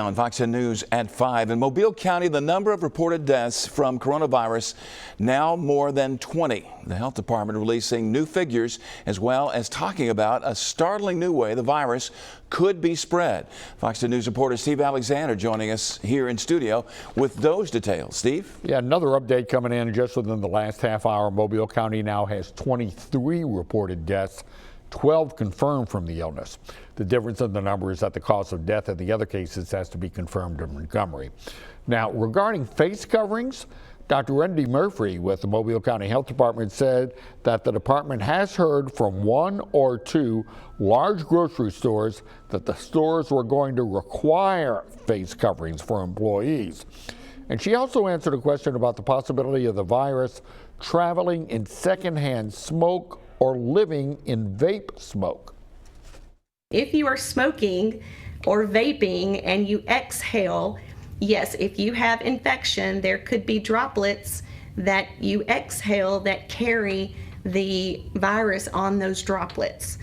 On Fox 10 News at 5. In Mobile County, the number of reported deaths from coronavirus now more than 20. The health department releasing new figures as well as talking about a startling new way the virus could be spread. Fox 10 News reporter Steve Alexander joining us here in studio with those details. Steve? Yeah, another update coming in just within the last half hour. Mobile County now has 23 reported deaths, 12 confirmed from the illness. The difference in the number is that the cause of death in the other cases has to be confirmed in Montgomery. Now, regarding face coverings, Dr. Wendy Murphy with the Mobile County Health Department said that the department has heard from 1 or 2 large grocery stores that the stores were going to require face coverings for employees. And she also answered a question about the possibility of the virus traveling in secondhand smoke or living in vape smoke. If you are smoking or vaping and you exhale, yes, if you have infection, there could be droplets that you exhale that carry the virus on those droplets.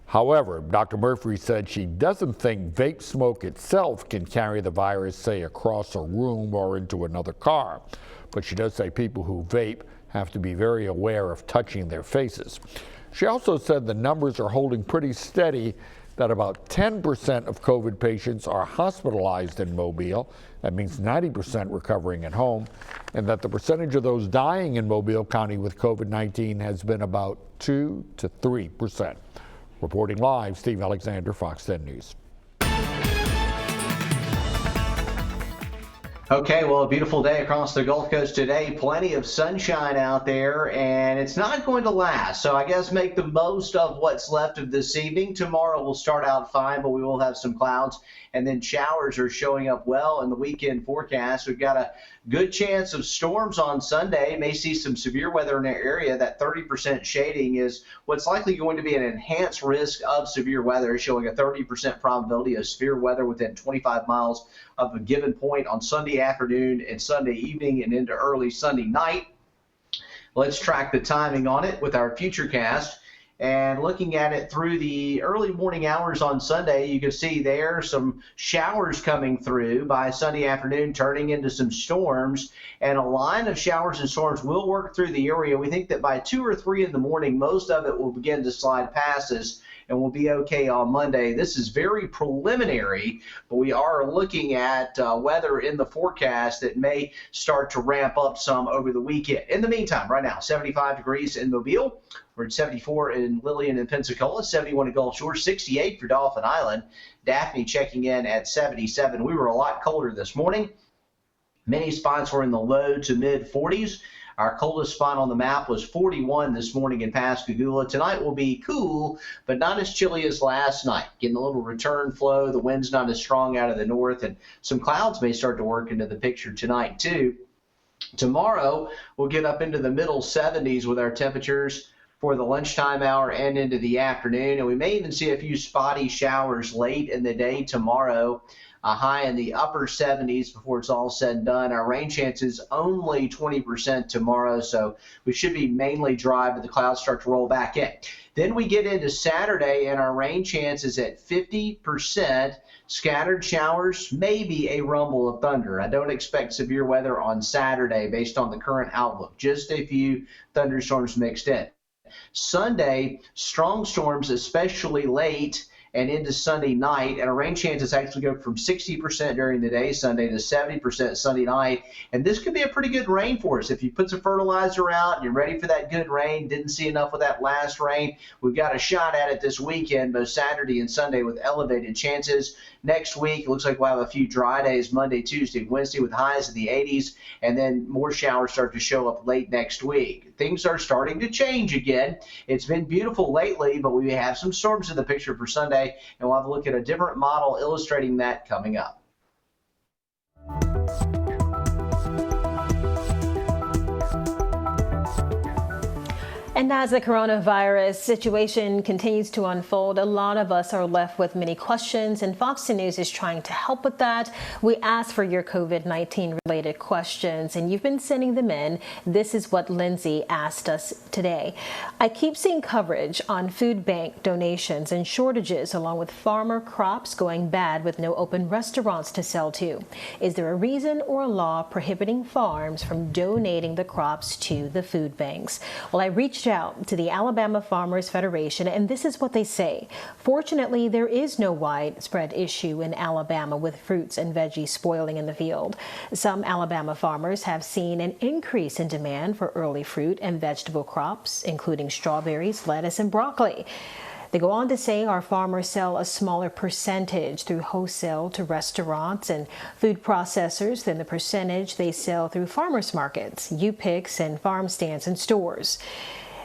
However, Dr. Murphy said she doesn't think vape smoke itself can carry the virus, say, across a room or into another car. But she does say people who vape have to be very aware of touching their faces. She also said the numbers are holding pretty steady, that about 10% of COVID patients are hospitalized in Mobile. That means 90% recovering at home, and that the percentage of those dying in Mobile County with COVID-19 has been about 2 to 3%. Reporting live, Steve Alexander, Fox 10 News. Okay, well, a beautiful day across the Gulf Coast today. Plenty of sunshine out there, and it's not going to last. So I guess make the most of what's left of this evening. Tomorrow will start out fine, but we will have some clouds, and then showers are showing up well in the weekend forecast. We've got a good chance of storms on Sunday. May see some severe weather in our area. That 30% shading is what's likely going to be an enhanced risk of severe weather, showing a 30% probability of severe weather within 25 miles of a given point on Sunday afternoon and Sunday evening and into early Sunday night. Let's track the timing on it with our Futurecast. And looking at it through the early morning hours on Sunday, you can see there some showers coming through by Sunday afternoon, turning into some storms. And a line of showers and storms will work through the area. We think that by 2 or 3 in the morning, most of it will begin to slide past us and we'll be okay on Monday. This is very preliminary, but we are looking at weather in the forecast that may start to ramp up some over the weekend. In the meantime, right now, 75 degrees in Mobile. We're at 74 in Lillian and Pensacola, 71 at Gulf Shore, 68 for Dauphin Island. Daphne checking in at 77. We were a lot colder this morning. Many spots were in the low to mid 40s. Our coldest spot on the map was 41 this morning in Pascagoula. Tonight will be cool, but not as chilly as last night. Getting a little return flow. The wind's not as strong out of the north, and some clouds may start to work into the picture tonight, too. Tomorrow, we'll get up into the middle 70s with our temperatures for the lunchtime hour and into the afternoon. And we may even see a few spotty showers late in the day tomorrow. A high in the upper 70s before it's all said and done. Our rain chances only 20% tomorrow, so we should be mainly dry, but the clouds start to roll back in. Then we get into Saturday, and our rain chances at 50%. Scattered showers, maybe a rumble of thunder. I don't expect severe weather on Saturday based on the current outlook. Just a few thunderstorms mixed in. Sunday, strong storms, especially late and into Sunday night, and our rain chances actually go from 60% during the day Sunday to 70% Sunday night. And this could be a pretty good rain for us. If you put some fertilizer out, you're ready for that good rain, didn't see enough of that last rain, we've got a shot at it this weekend, both Saturday and Sunday with elevated chances. Next week, it looks like we'll have a few dry days, Monday, Tuesday, Wednesday with highs in the 80s, and then more showers start to show up late next week. Things are starting to change again. It's been beautiful lately, but we have some storms in the picture for Sunday, and we'll have a look at a different model illustrating that coming up. And as the coronavirus situation continues to unfold, a lot of us are left with many questions, and Fox News is trying to help with that. We asked for your COVID-19 related questions, and you've been sending them in. This is what Lindsay asked us today. I keep seeing coverage on food bank donations and shortages, along with farmer crops going bad with no open restaurants to sell to. Is there a reason or a law prohibiting farms from donating the crops to the food banks? Well, I reached out to the Alabama Farmers Federation, and this is what they say. Fortunately, there is no widespread issue in Alabama with fruits and veggies spoiling in the field. Some Alabama farmers have seen an increase in demand for early fruit and vegetable crops, including strawberries, lettuce, and broccoli. They go on to say our farmers sell a smaller percentage through wholesale to restaurants and food processors than the percentage they sell through farmers markets, U-Picks, and farm stands and stores.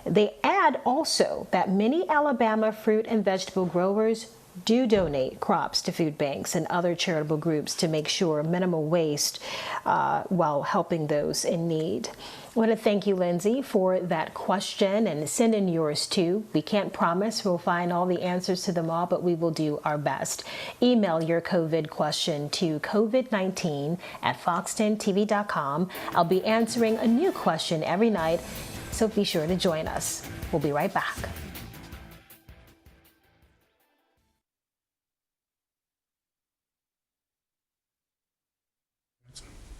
They add also that many Alabama fruit and vegetable growers do donate crops to food banks and other charitable groups to make sure minimal waste while helping those in need. I want to thank you, Lindsay, for that question, and send in yours too. We can't promise we'll find all the answers to them all, but we will do our best. Email your COVID question to covid19@fox10tv.com. I'll be answering a new question every night, so be sure to join us. We'll be right back.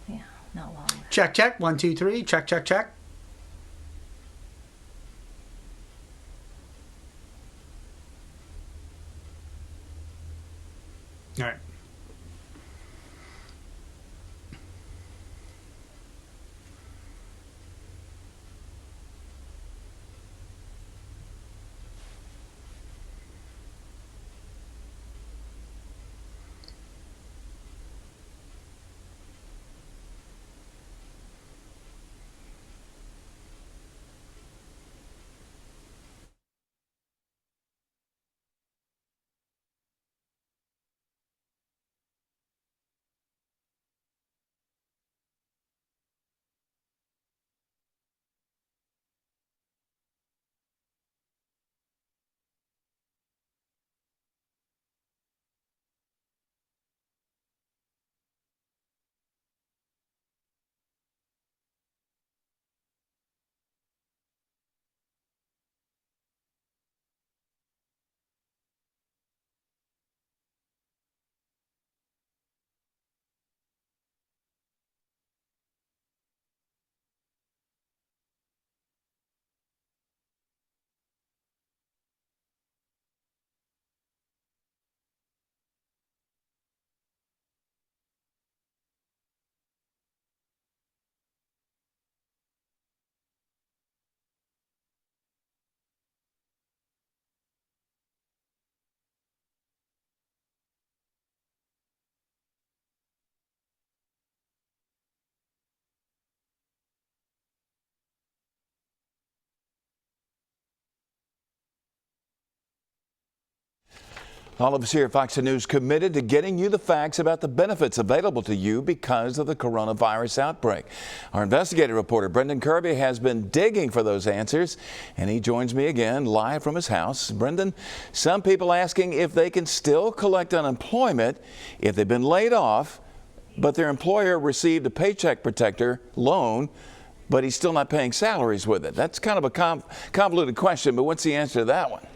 Yeah, not long. Check, check. 1, 2, 3. Check, check, check. All right. All of us here at Fox News committed to getting you the facts about the benefits available to you because of the coronavirus outbreak. Our investigative reporter Brendan Kirby has been digging for those answers, and he joins me again live from his house. Brendan, some people asking if they can still collect unemployment if they've been laid off, but their employer received a Paycheck Protector loan, but he's still not paying salaries with it. That's kind of a convoluted question, but what's the answer to that one?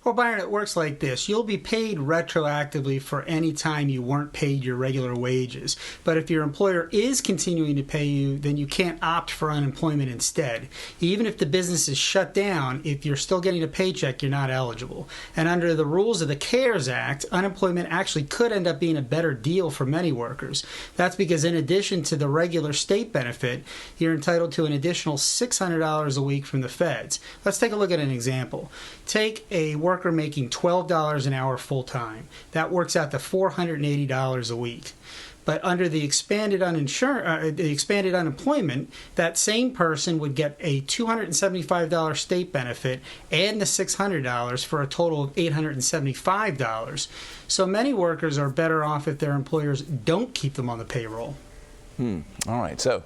Well, Byron, it works like this. You'll be paid retroactively for any time you weren't paid your regular wages. But if your employer is continuing to pay you, then you can't opt for unemployment instead. Even if the business is shut down, if you're still getting a paycheck, you're not eligible. And under the rules of the CARES Act, unemployment actually could end up being a better deal for many workers. That's because in addition to the regular state benefit, you're entitled to an additional $600 a week from the feds. Let's take a look at an example. Take a worker making $12 an hour full-time. That works out to $480 a week. But under the expanded unemployment, that same person would get a $275 state benefit and the $600 for a total of $875. So many workers are better off if their employers don't keep them on the payroll. All right. So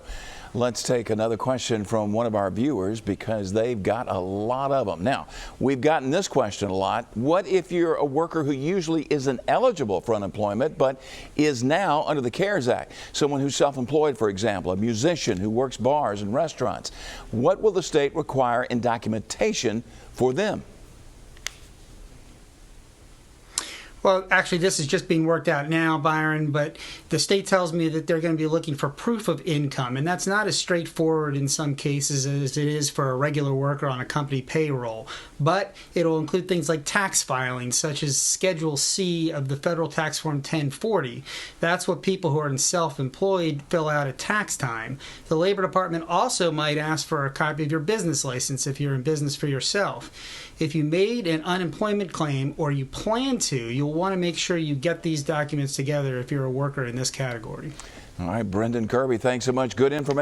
Let's take another question from one of our viewers because they've got a lot of them. Now, we've gotten this question a lot. What if you're a worker who usually isn't eligible for unemployment but is now under the CARES Act? Someone who's self-employed, for example, a musician who works bars and restaurants. What will the state require in documentation for them? Well, actually, this is just being worked out now, Byron, but the state tells me that they're going to be looking for proof of income, and that's not as straightforward in some cases as it is for a regular worker on a company payroll. But it'll include things like tax filings, such as Schedule C of the Federal Tax Form 1040. That's what people who are self-employed fill out at tax time. The Labor Department also might ask for a copy of your business license if you're in business for yourself. If you made an unemployment claim or you plan to, you'll want to make sure you get these documents together if you're a worker in this category. All right, Brendan Kirby, thanks so much. Good information.